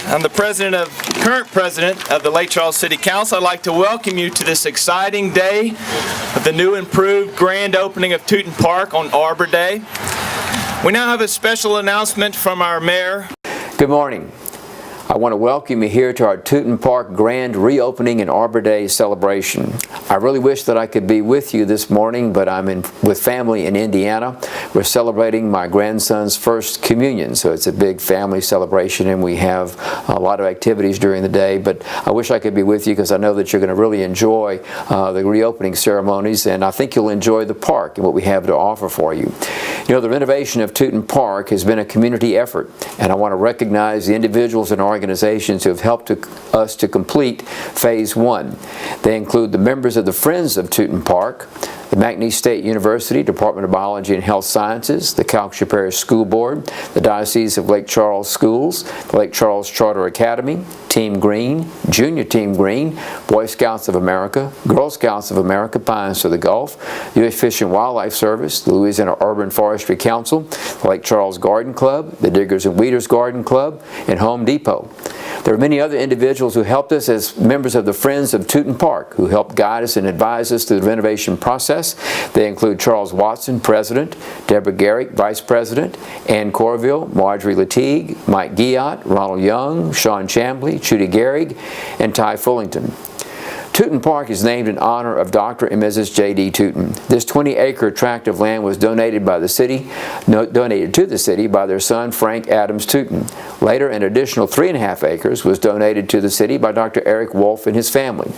I'm the current president of the Lake Charles City Council. I'd like to welcome you to this exciting day of the new improved grand opening of Tuten Park on Arbor Day. We now have a special announcement from our mayor. Good morning. I want to welcome you here to our Tuten Park grand reopening and Arbor Day celebration. I really wish that I could be with you this morning, but I'm with family in Indiana. We're celebrating my grandson's first communion, so it's a big family celebration, and we have a lot of activities during the day. But I wish I could be with you because I know that you're going to really enjoy the reopening ceremonies, and I think you'll enjoy the park and what we have to offer for you. You know, the renovation of Tuten Park has been a community effort, and I want to recognize the individuals and organizations who have helped us to complete Phase 1. They include the members of the Friends of Tuten Park, the McNeese State University Department of Biology and Health Sciences, the Calcasieu Parish School Board, the Diocese of Lake Charles Schools, the Lake Charles Charter Academy, Team Green, Junior Team Green, Boy Scouts of America, Girl Scouts of America, Pines to the Gulf, the U.S. Fish and Wildlife Service, the Louisiana Urban Forestry Council, the Lake Charles Garden Club, the Diggers and Weeders Garden Club, and Home Depot. There are many other individuals who helped us as members of the Friends of Tuten Park, who helped guide us and advise us through the renovation process. They include Charles Watson, President, Deborah Garrick, Vice President, Ann Corville, Marjorie Latigue, Mike Guillot, Ronald Young, Sean Chambly, Judy Gehrig, and Ty Fullington. Tuten Park is named in honor of Dr. and Mrs. J.D. Tuten. This 20-acre tract of land was donated to the city by their son Frank Adams Tuten. Later, an additional 3.5 acres was donated to the city by Dr. Eric Wolf and his family.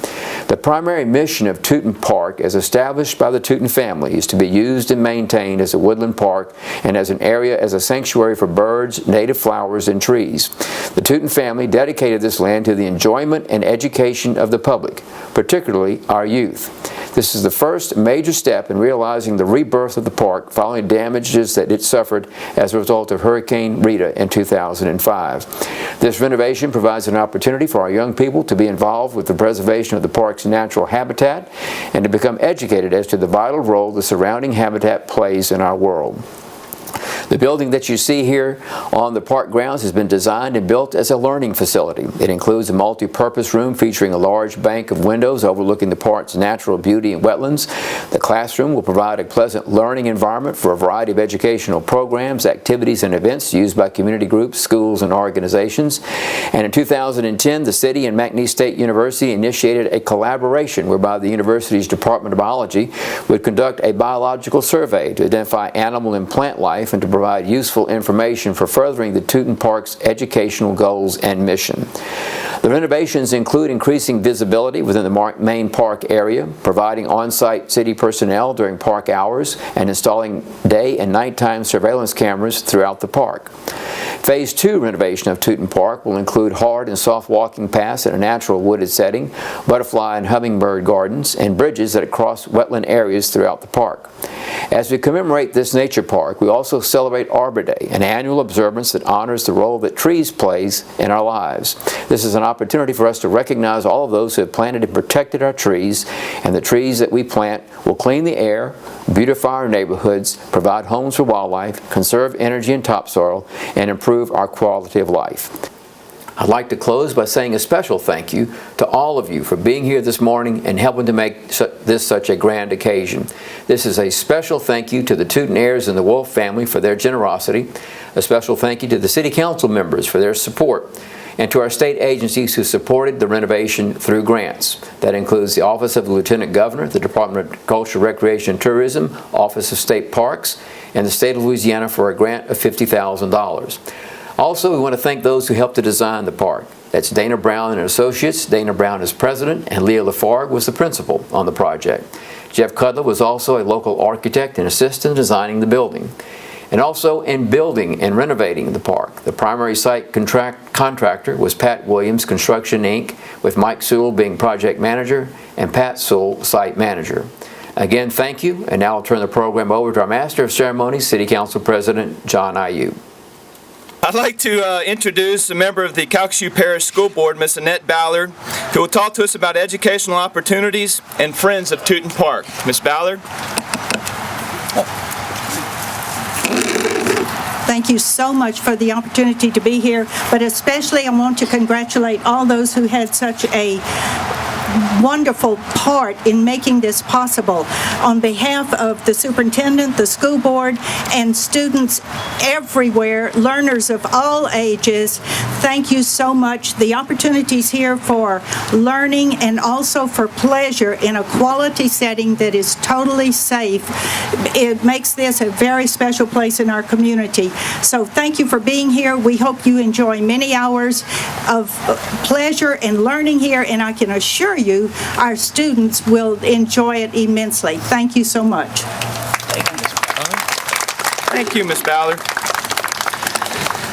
The primary mission of Tuten Park, as established by the Tuten family, is to be used and maintained as a woodland park and as a sanctuary for birds, native flowers, and trees. The Tuten family dedicated this land to the enjoyment and education of the public, particularly our youth. This is the first major step in realizing the rebirth of the park following damages that it suffered as a result of Hurricane Rita in 2005. This renovation provides an opportunity for our young people to be involved with the preservation of the park's natural habitat and to become educated as to the vital role the surrounding habitat plays in our world. The building that you see here on the park grounds has been designed and built as a learning facility. It includes a multi-purpose room featuring a large bank of windows overlooking the park's natural beauty and wetlands. The classroom will provide a pleasant learning environment for a variety of educational programs, activities, and events used by community groups, schools, and organizations. And in 2010, the city and McNeese State University initiated a collaboration whereby the university's Department of Biology would conduct a biological survey to identify animal and plant life and to provide useful information for furthering the Tuten Park's educational goals and mission. The renovations include increasing visibility within the main park area, providing on-site city personnel during park hours, and installing day and nighttime surveillance cameras throughout the park. Phase 2 renovation of Tuten Park will include hard and soft walking paths in a natural wooded setting, butterfly and hummingbird gardens, and bridges that cross wetland areas throughout the park. As we commemorate this nature park, we also celebrate Arbor Day, an annual observance that honors the role that trees plays in our lives. This is an opportunity for us to recognize all of those who have planted and protected our trees, and the trees that we plant will clean the air, beautify our neighborhoods, provide homes for wildlife, conserve energy and topsoil, and improve our quality of life. I'd like to close by saying a special thank you to all of you for being here this morning and helping to make this such a grand occasion. This is a special thank you to the Tuten heirs and the Wolf family for their generosity, a special thank you to the City Council members for their support, and to our state agencies who supported the renovation through grants. That includes the Office of the Lieutenant Governor, the Department of Culture, Recreation, and Tourism, Office of State Parks, and the State of Louisiana for a grant of $50,000. Also, we want to thank those who helped to design the park. That's Dana Brown and Associates. Dana Brown is president, and Leah Lafargue was the principal on the project. Jeff Cudler was also a local architect and assistant designing the building. And also in building and renovating the park, the primary site contractor was Pat Williams Construction, Inc., with Mike Sewell being project manager and Pat Sewell site manager. Again, thank you, and now I'll turn the program over to our Master of Ceremonies, City Council President John Ieyoub. I'd like to introduce a member of the Calcasieu Parish School Board, Miss Annette Ballard, who will talk to us about educational opportunities and Friends of Tuten Park. Miss Ballard. Thank you so much for the opportunity to be here, but especially I want to congratulate all those who had such a wonderful part in making this possible. On behalf of the superintendent, the school board, and students everywhere, learners of all ages, thank you so much. The opportunities here for learning and also for pleasure in a quality setting that is totally safe, it makes this a very special place in our community. So thank you for being here. We hope you enjoy many hours of pleasure and learning here, and I can assure you our students will enjoy it immensely. Thank you so much. Thank you, Ms. Ballard.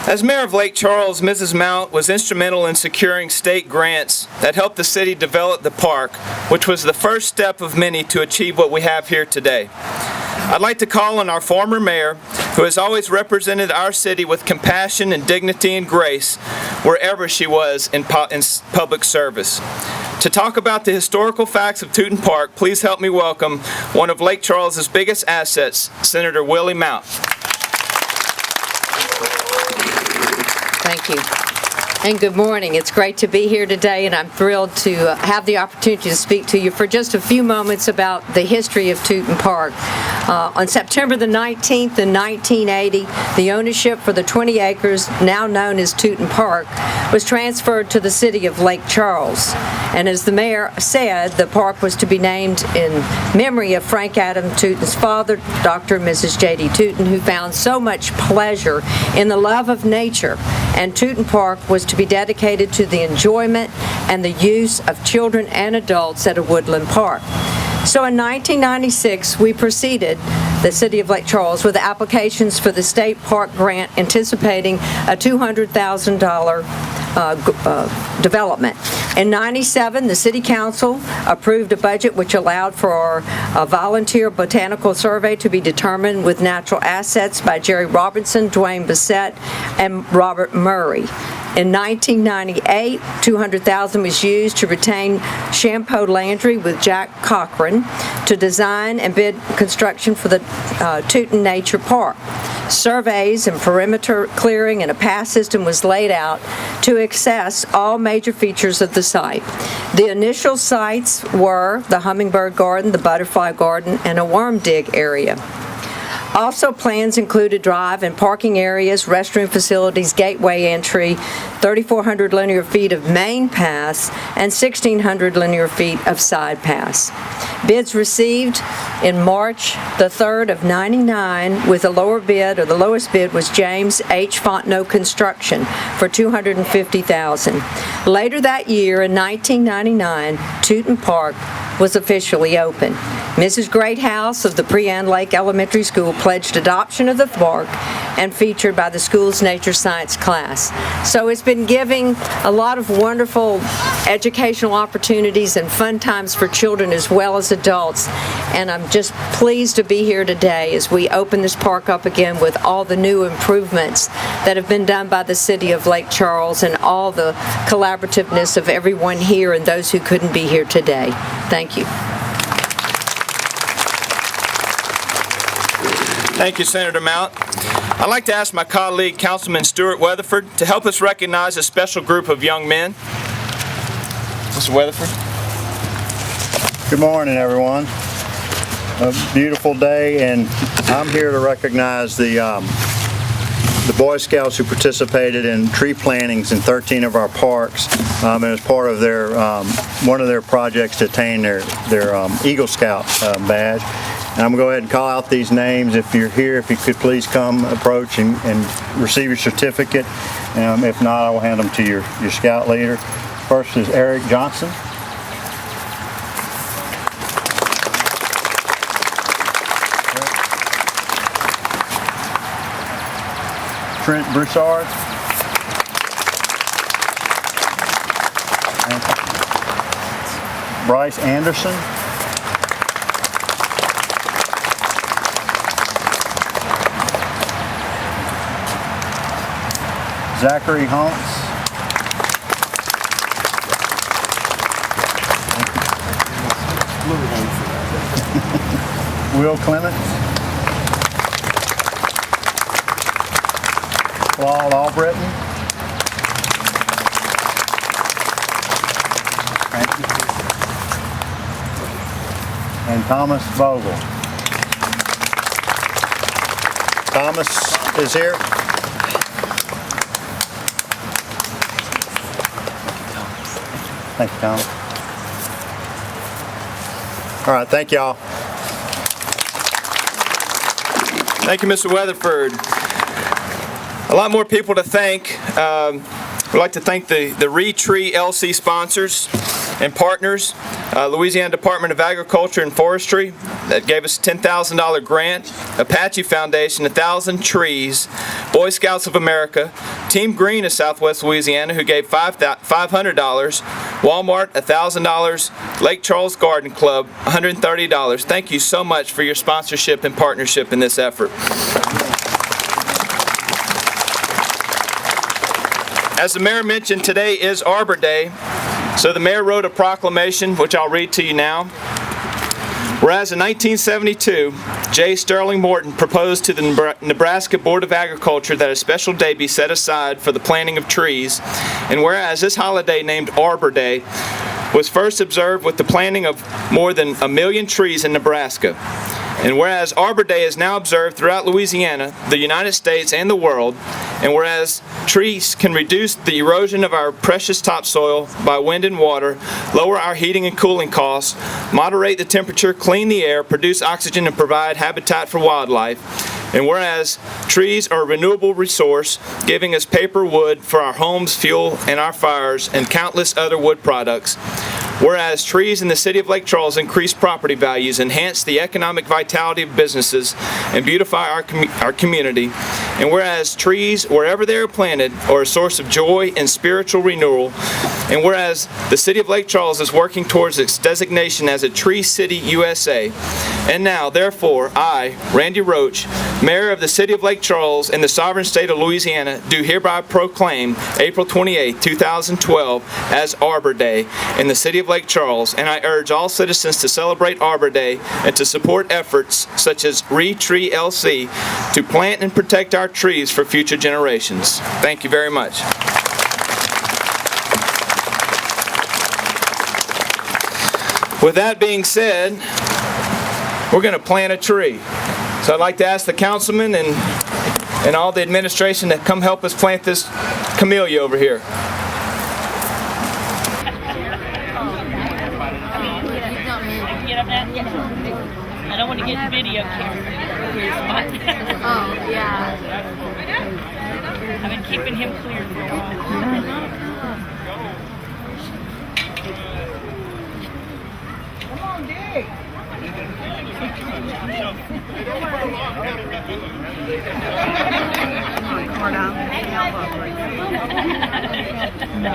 As Mayor of Lake Charles, Mrs. Mount was instrumental in securing state grants that helped the city develop the park, which was the first step of many to achieve what we have here today. I'd like to call on our former mayor, who has always represented our city with compassion and dignity and grace wherever she was in public service. To talk about the historical facts of Tuten Park, please help me welcome one of Lake Charles's biggest assets, Senator Willie Mount. Thank you. And good morning. It's great to be here today, and I'm thrilled to have the opportunity to speak to you for just a few moments about the history of Tuten Park. On September the 19th in 1980, the ownership for the 20 acres, now known as Tuten Park, was transferred to the city of Lake Charles. And as the mayor said, the park was to be named in memory of Frank Adam Tuten's father, Dr. and Mrs. J.D. Tuten, who found so much pleasure in the love of nature. And Tuten Park was to be dedicated to the enjoyment and the use of children and adults at a woodland park. So in 1996, we proceeded, the City of Lake Charles, with applications for the state park grant anticipating a $200,000 development. In 97, the City Council approved a budget which allowed for a volunteer botanical survey to be determined with natural assets by Jerry Robinson, Dwayne Bissett, and Robert Murray. In 1998, $200,000 was used to retain Shampoo Landry with Jack Cochran to design and bid construction for the Tuten Nature Park. Surveys and perimeter clearing and a pass system was laid out to access all major features of the site. The initial sites were the Hummingbird Garden, the Butterfly Garden, and a worm dig area. Also, plans included drive and parking areas, restroom facilities, gateway entry, 3,400 linear feet of main pass, and 1,600 linear feet of side pass. Bids received in March the 3rd of '99 with a lower bid, or the lowest bid was James H. Fontenot Construction for $250,000. Later that year, in 1999, Tuten Park was officially open. Mrs. Greathouse of the Pre-Ann Lake Elementary School pledged adoption of the park and featured by the school's nature science class. So it's been giving a lot of wonderful educational opportunities and fun times for children as well as adults. And I'm just pleased to be here today as we open this park up again with all the new improvements that have been done by the City of Lake Charles and all the collaborativeness of everyone here and those who couldn't be here today. Thank you. Thank you, Senator Mount. I'd like to ask my colleague, Councilman Stuart Weatherford, to help us recognize a special group of young men. Mr. Weatherford. Good morning, everyone. A beautiful day, and I'm here to recognize the Boy Scouts who participated in tree plantings in 13 of our parks, and as part of their one of their projects to attain their Eagle Scout badge. And I'm going to go ahead and call out these names. If you're here, if you could please come approach and receive your certificate. If not, I will hand them to your scout leader. First is Eric Johnson. Trent Broussard. Bryce Anderson. Zachary Hunts. Will Clements. Claude Albritton. And Thomas Vogel. Thomas is here. Thank you, Thomas. All right, thank y'all. Thank you, Mr. Weatherford. A lot more people to thank. We'd like to thank the Retree LC sponsors and partners, Louisiana Department of Agriculture and Forestry that gave us a $10,000 grant, Apache Foundation, 1,000 trees, Boy Scouts of America, Team Green of Southwest Louisiana who gave $500, Walmart $1,000, Lake Charles Garden Club $130. Thank you so much for your sponsorship and partnership in this effort. As the mayor mentioned, today is Arbor Day, so the mayor wrote a proclamation, which I'll read to you now. Whereas in 1972, J. Sterling Morton proposed to the Nebraska Board of Agriculture that a special day be set aside for the planting of trees, and whereas this holiday named Arbor Day was first observed with the planting of more than 1 million trees in Nebraska, and whereas Arbor Day is now observed throughout Louisiana, the United States, and the world, and whereas trees can reduce the erosion of our precious topsoil by wind and water, lower our heating and cooling costs, moderate the temperature, clean the air, produce oxygen, and provide habitat for wildlife, and whereas trees are a renewable resource, giving us paper, wood for our homes, fuel, and our fires, and countless other wood products, whereas trees in the city of Lake Charles increase property values, enhance the economic vitality of businesses, and beautify our community, and whereas trees, wherever they are planted, are a source of joy and spiritual renewal, and whereas the city of Lake Charles is working towards its designation as a Tree City USA, and now, therefore, I, Randy Roach, Mayor of the City of Lake Charles and the Sovereign State of Louisiana, do hereby proclaim April 28, 2012 as Arbor Day in the City of Lake Charles, and I urge all citizens to celebrate Arbor Day and to support efforts such as Retree LC to plant and protect our trees for future generations. Thank you very much. With that being said, we're going to plant a tree. So I'd like to ask the councilman and all the administration to come help us plant this camellia over here. I don't want to get video camera. Oh, yeah. I've been keeping him clear for a while. Come on, dig. No.